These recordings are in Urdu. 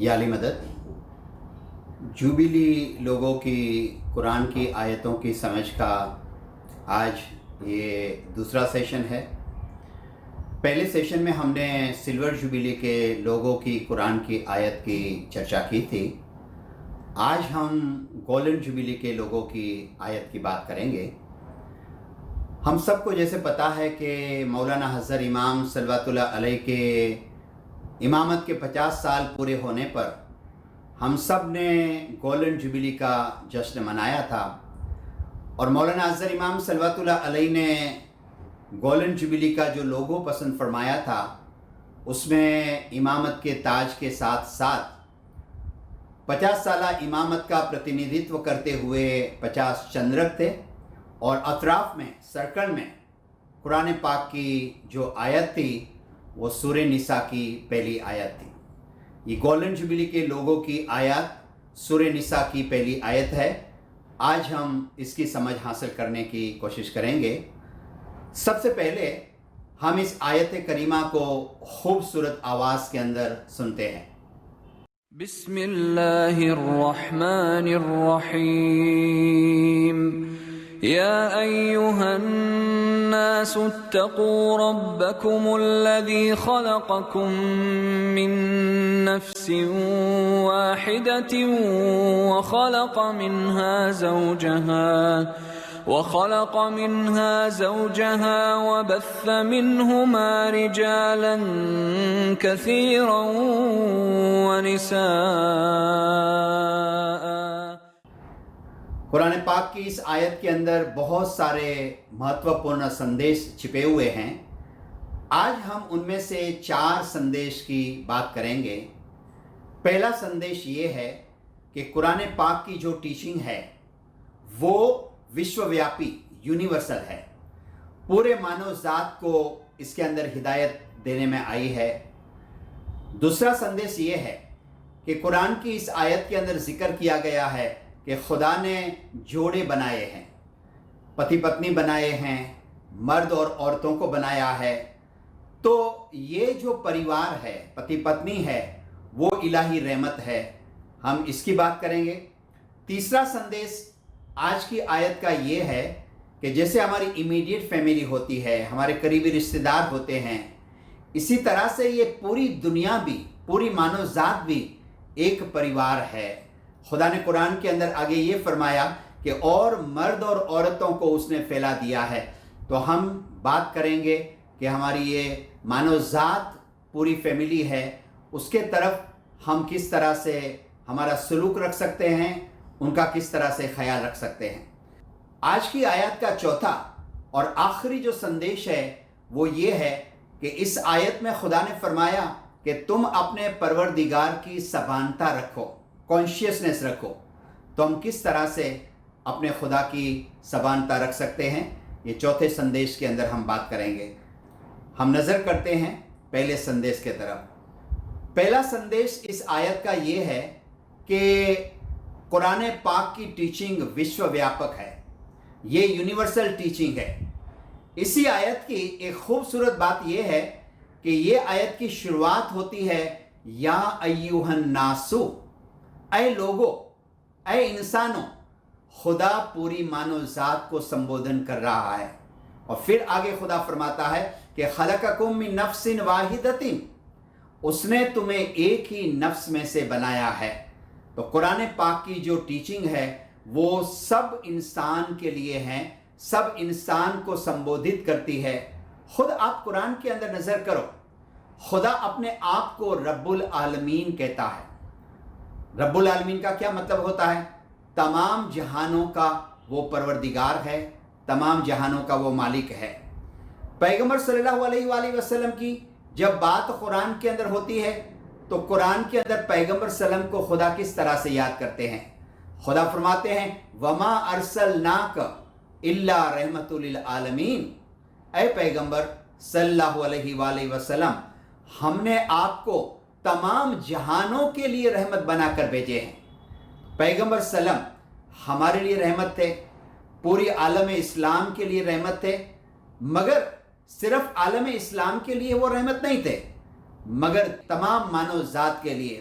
یا علی مدد جوبلی لوگوں کی قرآن کی آیتوں کی سمجھ کا آج یہ دوسرا سیشن ہے۔ پہلے سیشن میں ہم نے سلور جوبلی کے لوگوں کی قرآن کی آیت کی چرچا کی تھی۔ آج ہم گولڈن جوبلی کے لوگوں کی آیت کی بات کریں گے۔ ہم سب کو جیسے پتہ ہے کہ مولانا حضرت امام صلوات اللہ علیہ کے امامت کے 50 سال پورے ہونے پر ہم سب نے گولڈن جوبلی کا جشن منایا تھا، اور مولانا حضرت امام صلوات اللہ علیہ نے گولڈن جوبلی کا جو لوگو پسند فرمایا تھا اس میں امامت کے تاج کے ساتھ ساتھ 50 سالہ امامت کا پرتیندھتو کرتے ہوئے 50 چندرک تھے، اور اطراف میں سرکل میں قرآن پاک کی جو آیت تھی وہ سورہ نساء کی پہلی آیت تھی۔ یہ گولڈن جوبلی کے لوگوں کی آیت سورہ نساء کی پہلی آیت ہے۔ آج ہم اس کی سمجھ حاصل کرنے کی کوشش کریں گے۔ سب سے پہلے ہم اس آیت کریمہ کو خوبصورت آواز کے اندر سنتے ہیں۔ بسم اللہ الرحمن الرحیم یا ایہا الناس اتقوا ربکم الذی خلقکم من نفس واحدة وخلق منها زوجها وبث منهما رجالا كثيرا ونساء۔ قرآن پاک کی اس آیت کے اندر بہت سارے مہتوپورن سندیش چھپے ہوئے ہیں۔ آج ہم ان میں سے 4 سندیش کی بات کریں گے۔ پہلا سندیش یہ ہے کہ قرآن پاک کی جو ٹیچنگ ہے وہ وشو ویاپی یونیورسل ہے، پورے مانو ذات کو اس کے اندر ہدایت دینے میں آئی ہے۔ دوسرا سندیش یہ ہے کہ قرآن کی اس آیت کے اندر ذکر کیا گیا ہے کہ خدا نے جوڑے بنائے ہیں، پتی پتنی بنائے ہیں، مرد اور عورتوں کو بنایا ہے، تو یہ جو پریوار ہے، پتی پتنی ہے، وہ الہی رحمت ہے۔ ہم اس کی بات کریں گے۔ تیسرا سندیش آج کی آیت کا یہ ہے کہ جیسے ہماری امیڈیٹ فیملی ہوتی ہے، ہمارے قریبی رشتہ دار ہوتے ہیں، اسی طرح سے یہ پوری دنیا بھی، پوری مانو ذات بھی ایک پریوار ہے۔ خدا نے قرآن کے اندر آگے یہ فرمایا کہ اور مرد اور عورتوں کو اس نے پھیلا دیا ہے۔ تو ہم بات کریں گے کہ ہماری یہ مانو ذات پوری فیملی ہے، اس کے طرف ہم کس طرح سے ہمارا سلوک رکھ سکتے ہیں، ان کا کس طرح سے خیال رکھ سکتے ہیں۔ آج کی آیت کا چوتھا اور آخری جو سندیش ہے وہ یہ ہے کہ اس آیت میں خدا نے فرمایا کہ تم اپنے پروردگار کی سبانتا رکھو، کانشیسنس رکھو۔ تو ہم کس طرح سے اپنے خدا کی سبانتا رکھ سکتے ہیں، یہ چوتھے سندیش کے اندر ہم بات کریں گے۔ ہم نظر کرتے ہیں پہلے سندیش کے طرف۔ پہلا سندیش اس آیت کا یہ ہے کہ قرآن پاک کی ٹیچنگ وشو ویاپک ہے، یہ یونیورسل ٹیچنگ ہے۔ اسی آیت کی ایک خوبصورت بات یہ ہے کہ یہ آیت کی شروعات ہوتی ہے یا ایوہ الناسو، اے لوگو، اے انسانوں۔ خدا پوری مانو ذات کو سمبودھن کر رہا ہے، اور پھر آگے خدا فرماتا ہے کہ خلقکم من نفس واحدۃ، اس نے تمہیں ایک ہی نفس میں سے بنایا ہے۔ تو قرآن پاک کی جو ٹیچنگ ہے وہ سب انسان کے لیے ہے، سب انسان کو سمبودھت کرتی ہے۔ خود آپ قرآن کے اندر نظر کرو، خدا اپنے آپ کو رب العالمین کہتا ہے۔ رب العالمین کا کیا مطلب ہوتا ہے؟ تمام جہانوں کا وہ پروردگار ہے، تمام جہانوں کا وہ مالک ہے۔ پیغمبر صلی اللہ علیہ وآلہ وسلم کی جب بات قرآن کے اندر ہوتی ہے تو قرآن کے اندر پیغمبر صلی اللہ علیہ وسلم کو خدا کس طرح سے یاد کرتے ہیں؟ خدا فرماتے ہیں وَمَا أَرْسَلْنَاكَ إِلَّا رَحْمَةٌ لِلْعَالَمِينَ، اے پیغمبر صلی اللہ علیہ وآلہ وسلم، ہم نے آپ کو تمام جہانوں کے لیے رحمت بنا کر بھیجے ہیں۔ پیغمبر صلی اللہ علیہ وسلم ہمارے لیے رحمت تھے، پوری عالم اسلام کے لیے رحمت تھے، مگر صرف عالم اسلام کے لیے وہ رحمت نہیں تھے، مگر تمام مانو ذات کے لیے،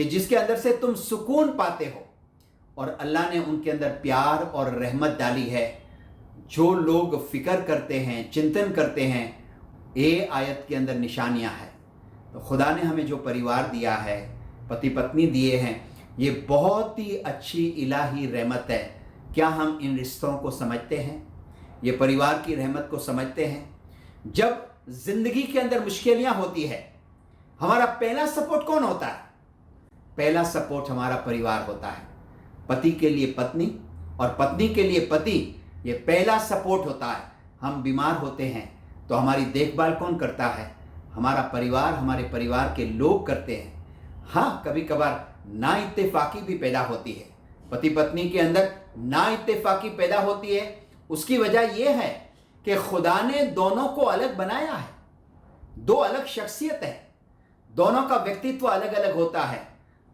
کہ جس کے اندر سے تم سکون پاتے ہو، اور اللہ نے ان کے اندر پیار اور رحمت ڈالی ہے۔ جو لوگ فکر کرتے ہیں، چنتن کرتے ہیں، یہ آیت کے اندر نشانیاں ہیں۔ تو خدا نے ہمیں جو پریوار دیا ہے، پتی پتنی دیے ہیں، یہ بہت ہی اچھی الہی رحمت ہے۔ کیا ہم ان رشتوں کو سمجھتے ہیں؟ یہ پریوار کی رحمت کو سمجھتے ہیں؟ جب زندگی کے اندر مشکلیاں ہوتی ہے، ہمارا پہلا سپورٹ کون ہوتا ہے؟ پہلا سپورٹ ہمارا پریوار ہوتا ہے۔ پتی کے لیے پتنی اور پتنی کے لیے پتی، یہ پہلا سپورٹ ہوتا ہے۔ ہم بیمار ہوتے ہیں تو ہماری دیکھ بھال کون کرتا ہے؟ ہمارا پریوار، ہمارے پریوار کے لوگ کرتے ہیں۔ ہاں، کبھی کبھار نا اتفاقی بھی پیدا ہوتی ہے، پتی پتنی کے اندر نا اتفاقی پیدا ہوتی ہے۔ اس کی وجہ یہ ہے کہ خدا نے دونوں کو الگ بنایا ہے، دو الگ شخصیت ہے، دونوں کا ویکتتو الگ الگ ہوتا ہے،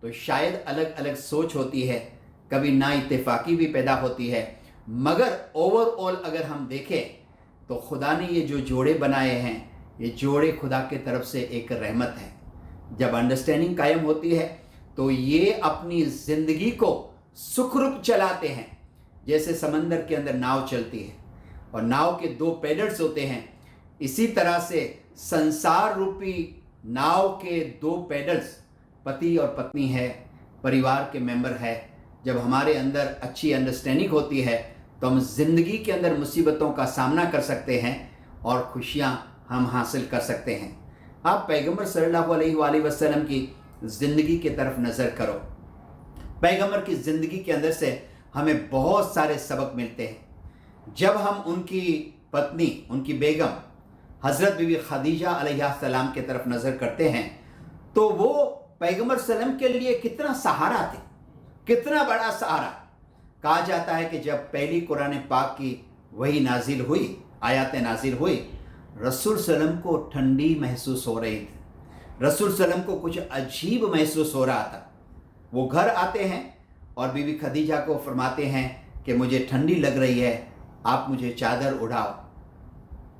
تو شاید الگ الگ سوچ ہوتی ہے، کبھی نا اتفاقی بھی پیدا ہوتی ہے۔ مگر اوور آل اگر ہم دیکھیں تو خدا نے یہ جو جوڑے بنائے ہیں، یہ جوڑے خدا کے طرف سے ایک رحمت ہے۔ جب انڈرسٹینڈنگ قائم ہوتی ہے تو یہ اپنی زندگی کو سکھروپ چلاتے ہیں، جیسے سمندر کے اندر ناؤ چلتی ہے اور ناؤ کے دو پیڈلز ہوتے ہیں، اسی طرح سے سنسار روپی ناؤ کے دو پیڈلز پتی اور پتنی ہے، پریوار کے ممبر ہے۔ جب ہمارے اندر اچھی انڈرسٹینڈنگ ہوتی ہے تو ہم زندگی کے اندر مصیبتوں کا سامنا کر سکتے ہیں اور خوشیاں ہم حاصل کر سکتے ہیں۔ آپ پیغمبر صلی اللہ علیہ وآلہ وسلم کی زندگی کی طرف نظر کرو۔ پیغمبر کی زندگی کے اندر سے ہمیں بہت سارے سبق ملتے ہیں۔ جب ہم ان کی پتنی، ان کی بیگم حضرت بی بی خدیجہ علیہ السلام کی طرف نظر کرتے ہیں تو وہ پیغمبر صلی اللہ علیہ وسلم کے لیے کتنا سہارا تھے، کتنا بڑا سہارا۔ کہا جاتا ہے کہ جب پہلی قرآن پاک کی وحی نازل ہوئی، آیات نازل ہوئی، رسول صلی اللہ علیہ وسلم کو ٹھنڈی محسوس ہو رہی تھی، رسول صلی اللہ علیہ وسلم کو کچھ عجیب محسوس ہو رہا تھا۔ وہ گھر آتے ہیں اور بی بی خدیجہ کو فرماتے ہیں کہ مجھے ٹھنڈی لگ رہی ہے، آپ مجھے چادر اڑاؤ۔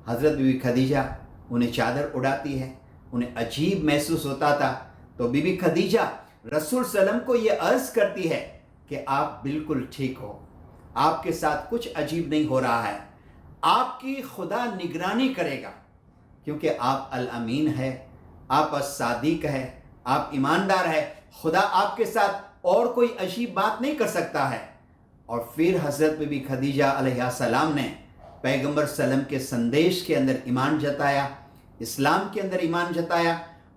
حضرت بی بی خدیجہ انہیں چادر اڑاتی ہے، انہیں عجیب محسوس ہوتا تھا، تو بی بی خدیجہ رسول صلی اللہ علیہ وسلم کو یہ عرض کرتی ہے کہ آپ بالکل ٹھیک ہو، آپ کے ساتھ کچھ عجیب نہیں ہو رہا ہے، آپ کی خدا نگرانی کرے گا، کیونکہ آپ الامین ہے، آپ الصادق ہے، آپ ایماندار ہے، خدا آپ کے ساتھ اور کوئی عجیب بات نہیں کر سکتا ہے۔ اور پھر حضرت بی بی خدیجہ علیہ السلام نے پیغمبر صلی اللہ علیہ وسلم کے سندیش کے اندر ایمان جتایا، اسلام کے اندر ایمان جتایا،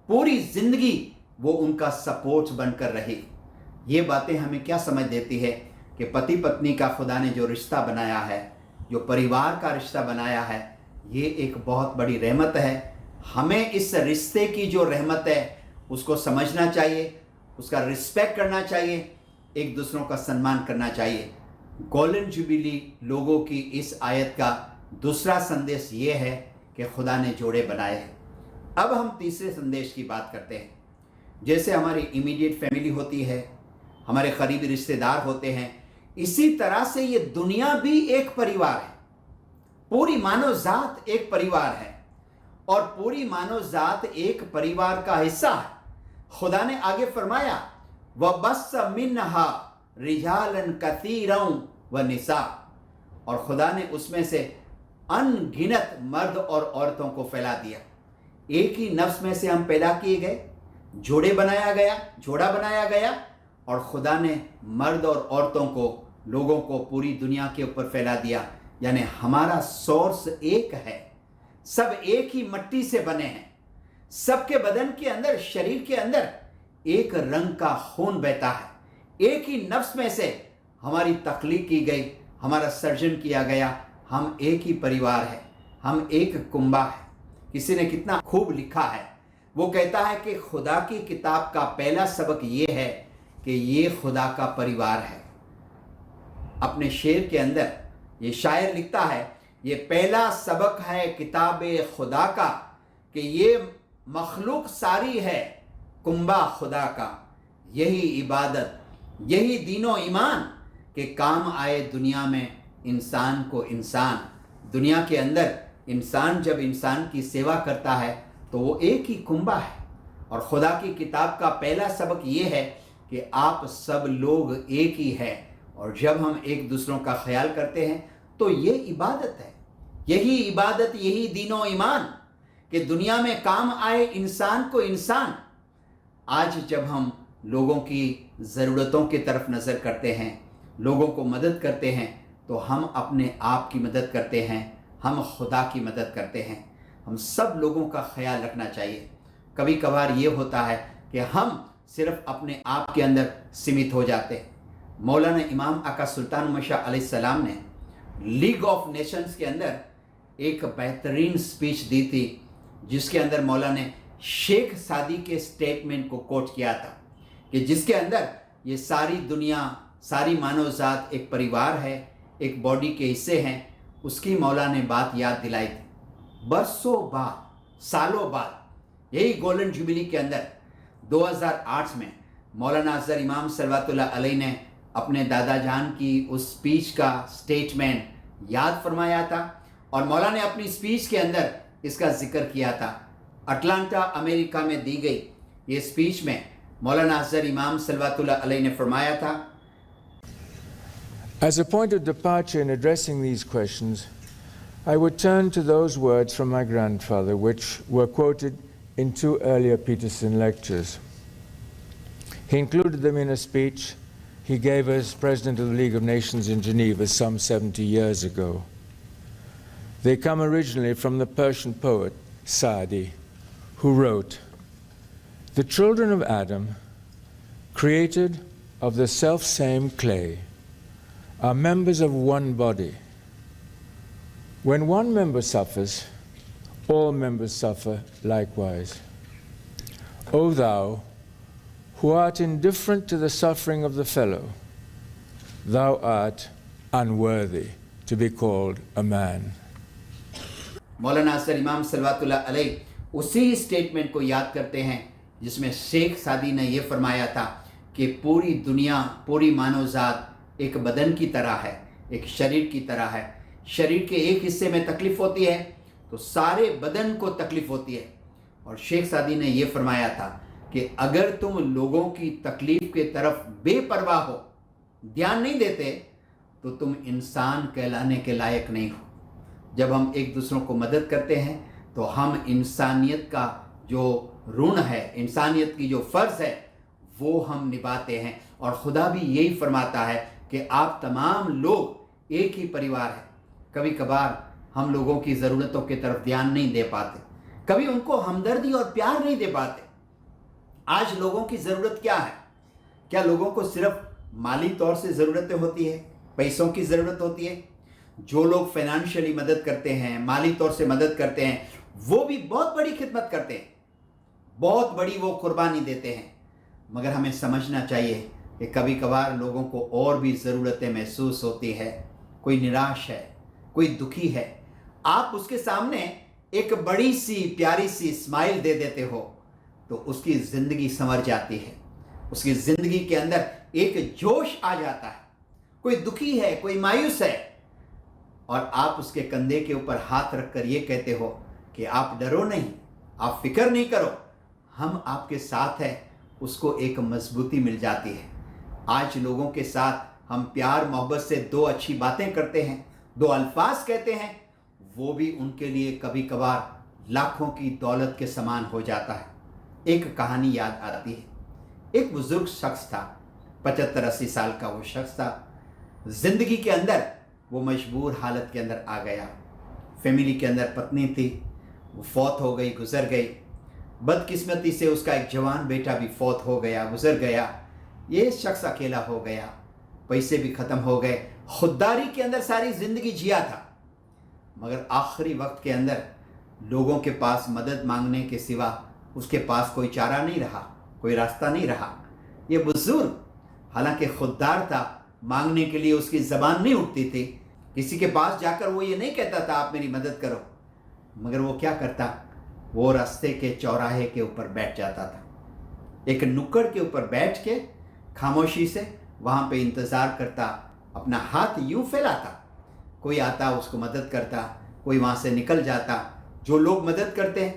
پوری زندگی وہ ان کا سپورٹ بن کر رہی۔ یہ باتیں ہمیں کیا سمجھ دیتی ہے کہ پتی پتنی کا خدا نے جو رشتہ بنایا ہے، جو پریوار کا رشتہ بنایا ہے، یہ ایک بہت بڑی رحمت ہے۔ ہمیں اس رشتے کی جو رحمت ہے اس کو سمجھنا چاہیے، اس کا رسپیکٹ کرنا چاہیے، ایک دوسروں کا سنمان کرنا چاہیے۔ گولڈن جوبلی لوگوں کی اس آیت کا دوسرا سندیش یہ ہے کہ خدا نے جوڑے بنائے ہیں۔ اب ہم تیسرے سندیش کی بات کرتے ہیں۔ جیسے ہماری امیڈیٹ فیملی ہوتی ہے، ہمارے قریبی رشتہ دار ہوتے ہیں، اسی طرح سے یہ دنیا بھی ایک پریوار ہے، پوری مانو ذات ایک پریوار ہے، اور پوری مانو ذات ایک پریوار کا حصہ ہے۔ خدا نے آگے فرمایا وَبَثَّ مِنْهَا رِجَالًا كَثِيرًا وَنِسَاءً، اور خدا نے اس میں سے ان گنت مرد اور عورتوں کو پھیلا دیا۔ ایک ہی نفس میں سے ہم پیدا کیے گئے، جوڑا بنایا گیا، اور خدا نے مرد اور عورتوں کو، لوگوں کو پوری دنیا کے اوپر پھیلا دیا۔ یعنی ہمارا سورس ایک ہے، سب ایک ہی مٹی سے بنے ہیں، سب کے بدن کے اندر، شریر کے اندر ایک رنگ کا خون بہتا ہے، ایک ہی نفس میں سے ہماری تخلیق کی گئی، ہمارا سرجن کیا گیا، ہم ایک ہی پریوار ہے، ہم ایک کنبہ ہے۔ کسی نے کتنا خوب لکھا ہے، وہ کہتا ہے کہ خدا کی کتاب کا پہلا سبق یہ ہے کہ یہ خدا کا پریوار ہے۔ اپنے شعر کے اندر یہ شاعر لکھتا ہے، یہ پہلا سبق ہے کتاب خدا کا کہ یہ مخلوق ساری ہے کنبہ خدا کا، یہی عبادت، یہی دین و ایمان کہ کام آئے دنیا میں انسان کو انسان۔ دنیا کے اندر انسان جب انسان کی سیوا کرتا ہے تو وہ ایک ہی کنبہ ہے، اور خدا کی کتاب کا پہلا سبق یہ ہے کہ آپ سب لوگ ایک ہی ہیں، اور جب ہم ایک دوسروں کا خیال کرتے ہیں تو یہ عبادت ہے، یہی عبادت، یہی دین و ایمان کہ دنیا میں کام آئے انسان کو انسان۔ آج جب ہم لوگوں کی ضرورتوں کی طرف نظر کرتے ہیں، لوگوں کو مدد کرتے ہیں، تو ہم اپنے آپ کی مدد کرتے ہیں، ہم خدا کی مدد کرتے ہیں۔ ہم سب لوگوں کا خیال رکھنا چاہیے۔ کبھی کبھار یہ ہوتا ہے کہ ہم صرف اپنے آپ کے اندر سمت ہو جاتے ہیں۔ مولانا امام آقا سلطان مشاء علیہ السلام نے لیگ آف نیشنز کے اندر ایک بہترین سپیچ دی تھی، جس کے اندر مولانا نے شیخ سعدی کے سٹیٹمنٹ کو کوٹ کیا تھا کہ جس کے اندر یہ ساری دنیا، ساری مانو ذات ایک پریوار ہے، ایک باڈی کے حصے ہیں۔ اس کی مولانا نے بات یاد دلائی تھی۔ برسوں بعد، سالوں بعد، یہی گولڈن جوبلی کے اندر 2008 میں مولانا اظہر امام صلوات اللہ علیہ نے اپنے دادا جان کی اس سپیچ کا سٹیٹمنٹ یاد فرمایا تھا، اور مولانا نے اپنی سپیچ کے اندر اس کا ذکر کیا تھا۔ اٹلانٹا امریکہ میں دی گئی یہ سپیچ میں مولانا اظہر امام صلوات اللہ علیہ نے فرمایا تھا، As a point of departure in addressing these questions, I would turn to those words from my grandfather, which were quoted in 2 earlier Peterson lectures. He included them in a speech he gave as President of the League of Nations in Geneva some 70 years ago. They come originally from the Persian poet Saadi, who wrote, "The children of Adam, created of the self-same clay, are members of one body. When one member suffers, all members suffer likewise. O thou, who art indifferent to the suffering of the fellow, thou art unworthy to be called a man." مولانا اظہر امام صلوات اللہ علیہ اسی سٹیٹمنٹ کو یاد کرتے ہیں جس میں شیخ سعدی نے یہ فرمایا تھا کہ پوری دنیا، پوری مانو ذات ایک بدن کی طرح ہے، ایک شریر کی طرح ہے۔ شریر کے ایک حصے میں تکلیف ہوتی ہے تو سارے بدن کو تکلیف ہوتی ہے۔ اور شیخ سعدی نے یہ فرمایا تھا کہ اگر تم لوگوں کی تکلیف کی طرف بے پرواہ ہو، دھیان نہیں دیتے، تو تم انسان کہلانے کے لائق نہیں ہو۔ جب ہم ایک دوسروں کو مدد کرتے ہیں تو ہم انسانیت کا جو رون ہے، انسانیت کی جو فرض ہے، وہ ہم نبھاتے ہیں۔ اور خدا بھی یہی فرماتا ہے کہ آپ تمام لوگ ایک ہی پریوار ہیں۔ کبھی کبھار ہم لوگوں کی ضرورتوں کی طرف دھیان نہیں دے پاتے، کبھی ان کو ہمدردی اور پیار نہیں دے پاتے۔ آج لوگوں کی ضرورت کیا ہے؟ کیا لوگوں کو صرف مالی طور سے ضرورتیں ہوتی ہے، پیسوں کی ضرورت ہوتی ہے؟ جو لوگ فائنانشلی مدد کرتے ہیں، مالی طور سے مدد کرتے ہیں، وہ بھی بہت بڑی خدمت کرتے ہیں، بہت بڑی وہ قربانی دیتے ہیں۔ مگر ہمیں سمجھنا چاہیے کہ کبھی کبھار لوگوں کو اور بھی ضرورتیں محسوس ہوتی ہے۔ کوئی نراش ہے، کوئی دکھی ہے، آپ اس کے سامنے ایک بڑی سی پیاری سی اسمائل دے دیتے ہو تو اس کی زندگی سنور جاتی ہے، اس کی زندگی کے اندر ایک جوش آ جاتا ہے۔ کوئی دکھی ہے، کوئی مایوس ہے، اور آپ اس کے کندھے کے اوپر ہاتھ رکھ کر یہ کہتے ہو کہ آپ ڈرو نہیں، آپ فکر نہیں کرو، ہم آپ کے ساتھ ہیں، اس کو ایک مضبوطی مل جاتی ہے۔ آج لوگوں کے ساتھ ہم پیار محبت سے 2 اچھی باتیں کرتے ہیں، 2 الفاظ کہتے ہیں، وہ بھی ان کے لیے کبھی کبھار لاکھوں کی دولت کے سامان ہو جاتا ہے۔ ایک کہانی یاد آتی ہے۔ ایک بزرگ شخص تھا، 75-80 سال کا وہ شخص تھا۔ زندگی کے اندر وہ مجبور حالت کے اندر آ گیا۔ فیملی کے اندر پتنی تھی، وہ فوت ہو گئی، گزر گئی۔ بدقسمتی سے اس کا ایک جوان بیٹا بھی فوت ہو گیا، گزر گیا۔ یہ شخص اکیلا ہو گیا، پیسے بھی ختم ہو گئے، خودداری کے اندر ساری زندگی جیا تھا۔ مگر آخری وقت کے اندر لوگوں کے پاس مدد مانگنے کے سوا اس کے پاس کوئی چارہ نہیں رہا، کوئی راستہ نہیں رہا۔ یہ بزرگ حالانکہ خوددار تھا، مانگنے کے لیے اس کی زبان نہیں اٹھتی تھی، کسی کے پاس جا کر وہ یہ نہیں کہتا تھا آپ میری مدد کرو، مگر وہ کیا کرتا؟ وہ راستے کے چوراہے کے اوپر بیٹھ جاتا تھا، ایک نکڑ کے اوپر بیٹھ کے خاموشی سے وہاں پہ انتظار کرتا، اپنا ہاتھ یوں پھیلاتا، کوئی آتا اس کو مدد کرتا، کوئی وہاں سے نکل جاتا۔ جو لوگ مدد کرتے ہیں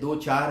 2-4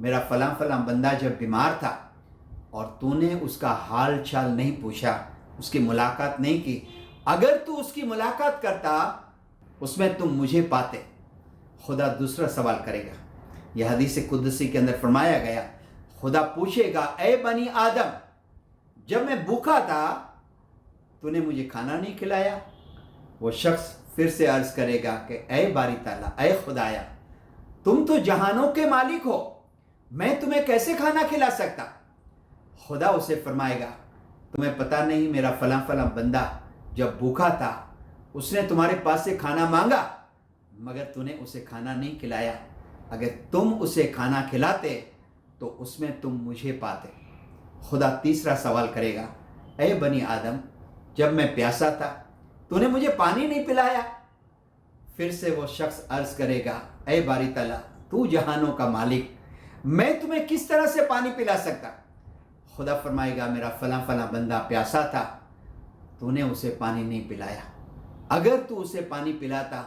میرا فلاں فلاں بندہ جب بیمار تھا اور تو نے اس کا حال چال نہیں پوچھا، اس کی ملاقات نہیں کی، اگر تو اس کی ملاقات کرتا اس میں تم مجھے پاتے۔ خدا دوسرا سوال کرے گا، یہ حدیث قدسی کے اندر فرمایا گیا، خدا پوچھے گا اے بنی آدم، جب میں بھوکا تھا تو نے مجھے کھانا نہیں کھلایا؟ وہ شخص پھر سے عرض کرے گا کہ اے باری تعالیٰ، اے خدایا، تم تو جہانوں کے مالک ہو، میں تمہیں کیسے کھانا کھلا سکتا؟ خدا اسے فرمائے گا، تمہیں پتہ نہیں میرا فلاں فلاں بندہ جب بھوکا تھا اس نے تمہارے پاس سے کھانا مانگا مگر تو نے اسے کھانا نہیں کھلایا، اگر تم اسے کھانا کھلاتے تو اس میں تم مجھے پاتے۔ خدا تیسرا سوال کرے گا، اے بنی آدم، جب میں پیاسا تھا تو نے مجھے پانی نہیں پلایا؟ پھر سے وہ شخص عرض کرے گا، اے باری تعالیٰ، تو جہانوں کا مالک، میں تمہیں کس طرح سے پانی پلا سکتا؟ خدا فرمائے گا، میرا فلاں فلاں بندہ پیاسا تھا، تو نے اسے پانی نہیں پلایا، اگر تو اسے پانی پلاتا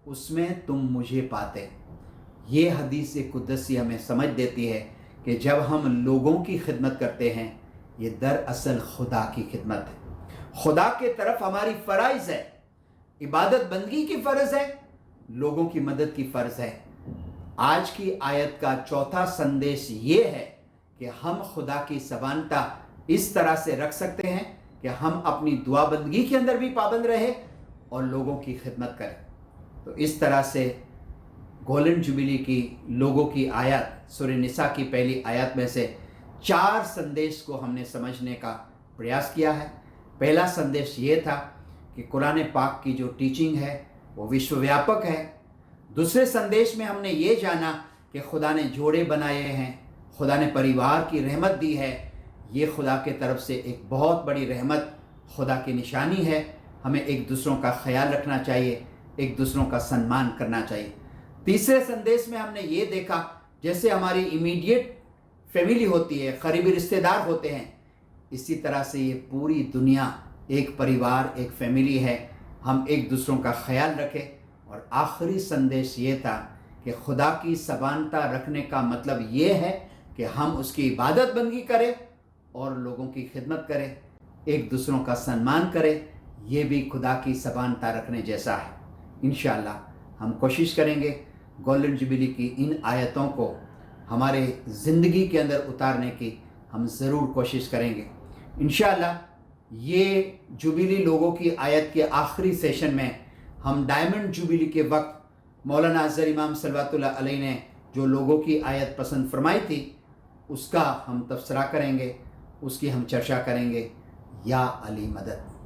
اس میں تم مجھے پاتے۔ یہ حدیث قدسی ہمیں سمجھ دیتی ہے کہ جب ہم لوگوں کی خدمت کرتے ہیں یہ دراصل خدا کی خدمت ہے، خدا کے طرف ہماری فرائض ہے، عبادت بندگی کی فرض ہے، لوگوں کی مدد کی فرض ہے۔ آج کی آیت کا چوتھا سندیش یہ ہے کہ ہم خدا کی سبانتا اس طرح سے رکھ سکتے ہیں کہ ہم اپنی دعا بندگی کے اندر بھی پابند رہے اور لوگوں کی خدمت کریں۔ تو اس طرح سے گولڈن جوبلی کی لوگوں کی آیت سورہ نساء کی پہلی آیت میں سے 4 سندیش کو ہم نے سمجھنے کا پریاس کیا ہے۔ پہلا سندیش یہ تھا کہ قرآن پاک کی جو ٹیچنگ ہے وہ وشو ویاپک ہے۔ دوسرے سندیش میں ہم نے یہ جانا کہ خدا نے جوڑے بنائے ہیں، خدا نے پریوار کی رحمت دی ہے، یہ خدا کے طرف سے ایک بہت بڑی رحمت، خدا کی نشانی ہے۔ ہمیں ایک دوسروں کا خیال رکھنا چاہیے، ایک دوسروں کا سنمان کرنا چاہیے۔ تیسرے سندیش میں ہم نے یہ دیکھا جیسے ہماری امیڈیٹ فیملی ہوتی ہے، قریبی رشتہ دار ہوتے ہیں، اسی طرح سے یہ پوری دنیا ایک پریوار، ایک فیملی ہے، ہم ایک دوسروں کا خیال رکھیں۔ اور آخری سندیش یہ تھا کہ خدا کی سبانتا رکھنے کا مطلب یہ ہے کہ ہم اس کی عبادت بندگی کریں اور لوگوں کی خدمت کریں، ایک دوسروں کا سنمان کریں، یہ بھی خدا کی سبانتا رکھنے جیسا ہے۔ انشاءاللہ ہم کوشش کریں گے گولڈن جوبلی کی ان آیتوں کو ہمارے زندگی کے اندر اتارنے کی ہم ضرور کوشش کریں گے۔ انشاءاللہ یہ جوبلی لوگوں کی آیت کے آخری سیشن میں ہم ڈائمنڈ جوبلی کے وقت مولانا اظہر امام صلوات اللہ علیہ نے جو لوگوں کی آیت پسند فرمائی تھی اس کا ہم تبصرہ کریں گے، اس کی ہم چرچا کریں گے۔ یا علی مدد۔